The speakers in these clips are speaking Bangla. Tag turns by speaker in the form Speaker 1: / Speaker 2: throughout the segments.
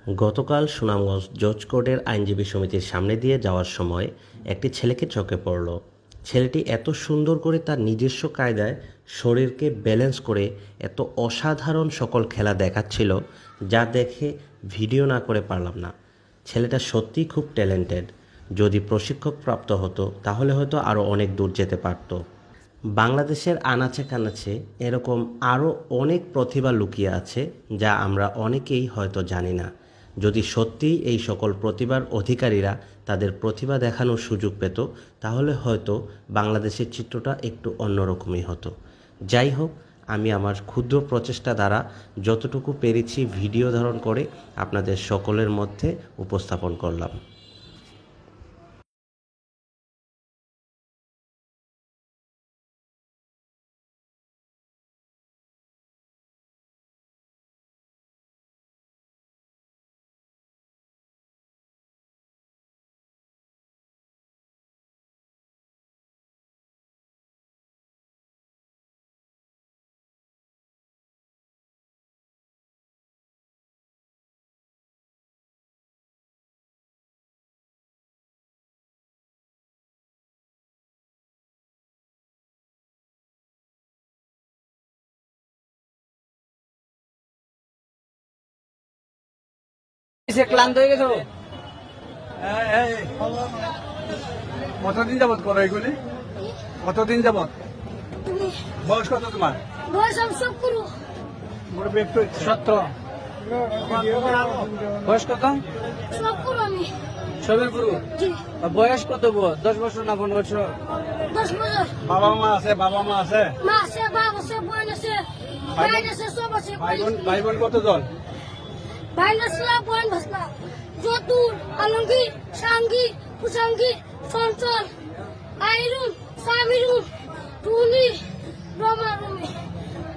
Speaker 1: গতকাল সুনামগঞ্জ জজ কোর্টের আইনজীবী সমিতির সামনে দিয়ে যাওয়ার সময় একটি ছেলেকে চোখে পড়ল। ছেলেটি এত সুন্দর করে তার নিজস্ব কায়দায় শরীরকে ব্যালেন্স করে এত অসাধারণ সকল খেলা দেখাচ্ছিল, যা দেখে ভিডিও না করে পারলাম না। ছেলেটা সত্যিই খুব ট্যালেন্টেড। যদি প্রশিক্ষক প্রাপ্ত হতো তাহলে হয়তো আরও অনেক দূর যেতে পারত। বাংলাদেশের আনাচে কানাচে এরকম আরও অনেক প্রতিভা লুকিয়ে আছে, যা আমরা অনেকেই হয়তো জানি না। যদি সত্যিই এই সকল প্রতিভার অধিকারীরা তাদের প্রতিভা দেখানোর সুযোগ পেত, তাহলে হয়তো বাংলাদেশের চিত্রটা একটু অন্যরকমই হতো। যাই হোক, আমি আমার ক্ষুদ্র প্রচেষ্টা দ্বারা যতটুকু পেরেছি ভিডিও ধারণ করে আপনাদের সকলের মধ্যে উপস্থাপন করলাম।
Speaker 2: ক্লান্ত হয়ে গেছো?
Speaker 3: কতদিন যাবত করো এগুলি? কতদিন যাবত? বয়স কত তোমার?
Speaker 4: বয়স আমি সব করু
Speaker 3: মুরব্বি একটু
Speaker 2: 17। বয়স কত?
Speaker 4: সব করু আমি।
Speaker 2: সবের গুরু।
Speaker 4: জি,
Speaker 2: বয়স কত? 10 বছর না 15 বছর?
Speaker 4: 10 বছর।
Speaker 3: বাবা মা আছে? বাবা মা আছে?
Speaker 4: মা আছে, বাবা আছে, বোন আছে, ভাই আছে, সব আছে।
Speaker 3: ভাই বোন কতজন?
Speaker 4: ভাই নাসলা, বোন ভাসলা, যতুর, আলমগীর, সাঙ্গি, কুসাঙ্গি, চঞ্চল, আইরুন, সামিরুন, টুনি, রমা, রুমি,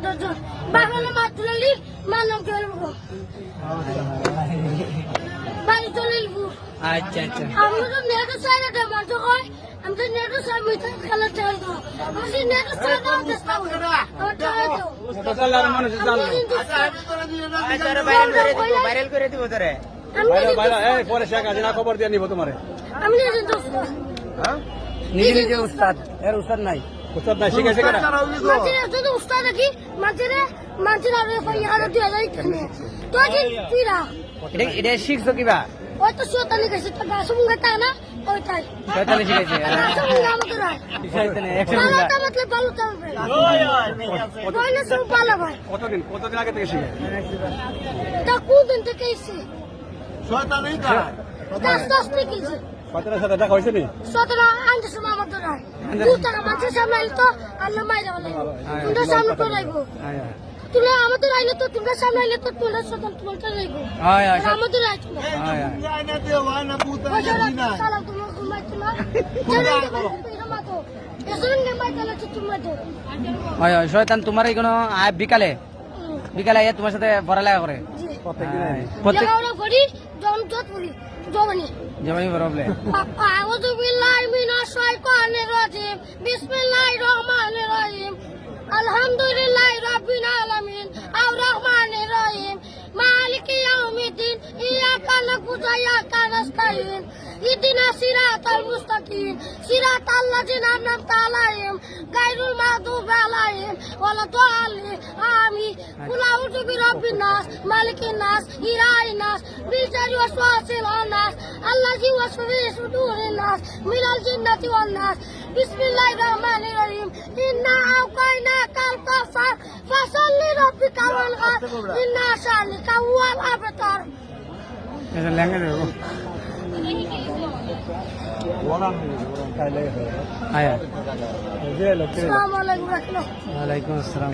Speaker 4: 10 জন। বাবার নাম আব্দুল, মার নাম কেলবো, বাড়ি চলিলবো।
Speaker 2: আচ্ছা আচ্ছা।
Speaker 4: আমরা তো নেট সাইডে দেবো তো হয়, আমি তো নেট সাইড মিটার খেলা চাই তো আমি তো নেট সাইড দাও দেখাবো আমার চাই তো
Speaker 3: টোটাল আর মানুষ জানো?
Speaker 2: ভাইরাল করে দিব তোরে।
Speaker 3: বাইরে এই পরে শেখ হাসিনা খবর দিয়ে নিব তোমারে।
Speaker 4: আমি নিজে দোস্ত
Speaker 3: হ্যাঁ,
Speaker 2: নিজে নিজে উস্তাদ, এর উস্তাদ নাই।
Speaker 3: উস্তাদ নাই, শিখাইছে কেন?
Speaker 4: মাঝে যদি উস্তাদ দেখি মাঝে আরে ভাই আর দিয়ে যাই কেনে তো কি পিরা
Speaker 2: এটা শিখছো কিবা?
Speaker 4: ওই তো শয়তানি গেছে তো গাছুঙ্গা তা না ওইটাই
Speaker 2: শয়তানি শিখাইছে।
Speaker 4: গাছুঙ্গা আমাদের রায়
Speaker 2: শিখাইছে না 100
Speaker 4: ভালো
Speaker 2: টাকা।
Speaker 4: তা মতলব ভালো তা ওই না সব ভালো ভাই
Speaker 3: কতদিন আগে থেকে শিখে?
Speaker 4: তা কোন থেকে এসে
Speaker 3: শয়তানি
Speaker 4: গাছ টাছ থেকে
Speaker 3: শয়তানের সাথে দেখা হয়েছে নি?
Speaker 4: সতেরো আনতে সময় আমাদের রায় দু টাকা মানুষের সামনে আইলে তো আল্লাহ মাইরা বলে তোমরা সামনে তো রাখবো তোমরা আমাদের আইলে তো তোমরা সামনে আইলে তো তোমরা সতন তোমরা রাখবো আমাদের রায় তোমরা সালাম তোমরা ঘুমাই তোমরা এসন নেমাই তাহলে তোমরা তো
Speaker 2: হয় হয়, শয়তান তোমার কোনো বিকালে বিকালে আইয়া তোমার সাথে পড়ালেখা করে। প্রত্যেক
Speaker 4: জায়গা করি জন যত বলি জবানি
Speaker 2: যেমনই প্রবলেম।
Speaker 4: আউযু বিল্লাহি মিনাশ শাইতানির রাজিম বিসমিল্লাহির রহমানির রহিম আলহামদুলিল্লাহি রাব্বিল আলামিন আর রহমানির রহিম মালিকি ইয়াউমিদ্দিন ইয়াকা না'বুদু ওয়া ইয়াকা নাস্তাইন ইহদিনাস সিরাতাল মুস্তাকিম সিরাতাল লাযিনা আন'আমতা আলাইহিম গায়রুল মাগদুবি আলাইহিম ওয়ালা দাল্লিন আমিন কুল আউযু বিরাব্বিন নাস মালিকিন নাস ইলাহিন নাস মিন শাররি ওয়াসওয়াসিল খান্নাস আল্লাযী ওয়াসওয়াসু ফি সুদুরিন নাস মিনাল জিন্নাতি ওয়ান নাস বিসমিল্লাহির রহমানির রহিম ইন্না আ'তাইনাকাল কাউসার ফাসাল্লি রাব্বিকা ওয়ানহার ইন্না শানিকা হুয়াল আবতার।
Speaker 2: এটা ল্যাঙ্গা দেবো। আয়া।
Speaker 4: আসসালামু আলাইকুম।
Speaker 2: ওয়ালাইকুম আসসালাম।